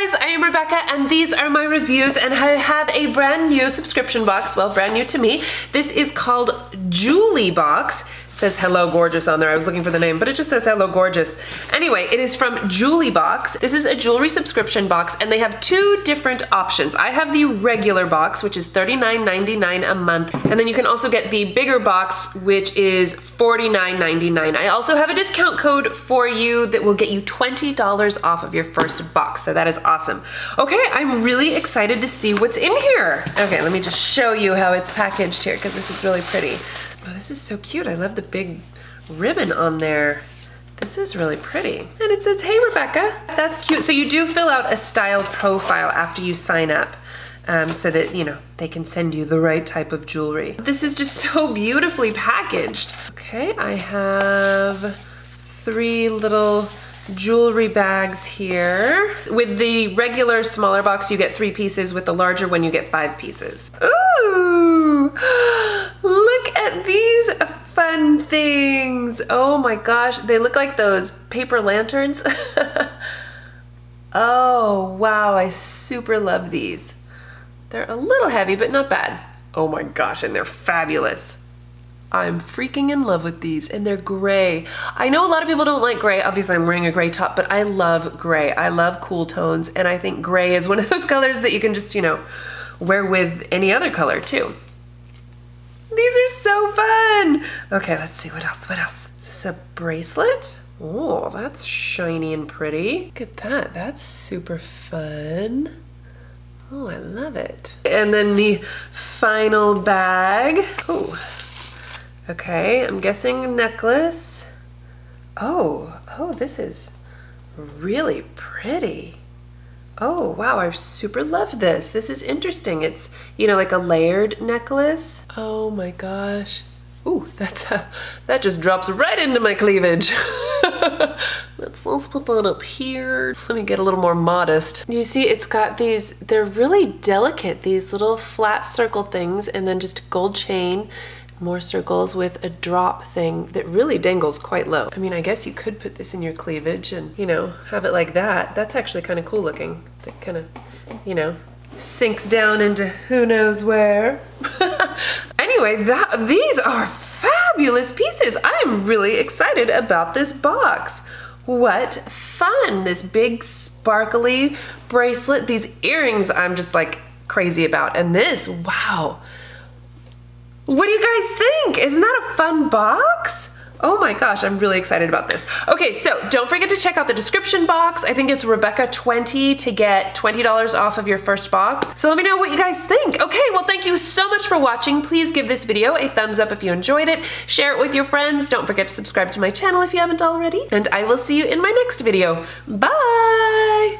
guys, I am Rebecca and these are my reviews, and I have a brand new subscription box, well, brand new to me. This is called JewlyBox. It says Hello Gorgeous on there. I was looking for the name, but it just says Hello Gorgeous. Anyway, it is from JewlyBox. This is a jewelry subscription box and they have two different options. I have the regular box, which is $39.99 a month, and then you can also get the bigger box, which is $49.99. I also have a discount code for you that will get you $20 off of your first box, so that is awesome. Okay, I'm really excited to see what's in here. Okay, let me just show you how it's packaged here because this is really pretty. Oh, this is so cute. I love the big ribbon on there. This is really pretty. And it says, hey, Rebecca. That's cute. So you do fill out a style profile after you sign up so that, you know, they can send you the right type of jewelry. This is just so beautifully packaged. Okay, I have 3 little jewelry bags here. With the regular smaller box, you get 3 pieces. With the larger one, you get 5 pieces. Ooh, look at these fun things. Oh my gosh, they look like those paper lanterns. Oh, wow, I super love these. They're a little heavy, but not bad. Oh my gosh, and they're fabulous. I'm freaking in love with these, and they're gray. I know a lot of people don't like gray. Obviously, I'm wearing a gray top, but I love gray. I love cool tones, and I think gray is one of those colors that you can just, you know, wear with any other color too. These are so fun. Okay, let's see, what else, what else? Is this a bracelet? Oh, that's shiny and pretty. Look at that, that's super fun. Oh, I love it. And then the final bag. Oh. Okay, I'm guessing necklace. Oh, this is really pretty. Oh, wow, I super love this. This is interesting. It's, you know, like a layered necklace. Oh my gosh. Ooh, that just drops right into my cleavage. Let's put that up here. Let me get a little more modest. You see, it's got these, they're really delicate, these little flat circle things, and then just a gold chain. More circles with a drop thing that really dangles quite low. I mean, I guess you could put this in your cleavage and, you know, have it like that. That's actually kind of cool looking. That kind of, you know, sinks down into who knows where. Anyway, these are fabulous pieces. I am really excited about this box. What fun. This big sparkly bracelet, these earrings I'm just like crazy about. And this, wow. What do you guys think? Isn't that a fun box? Oh my gosh, I'm really excited about this. Okay, so don't forget to check out the description box. I think it's Rebecca20 to get $20 off of your first box. So let me know what you guys think. Okay, well, thank you so much for watching. Please give this video a thumbs up if you enjoyed it. Share it with your friends. Don't forget to subscribe to my channel if you haven't already. And I will see you in my next video. Bye!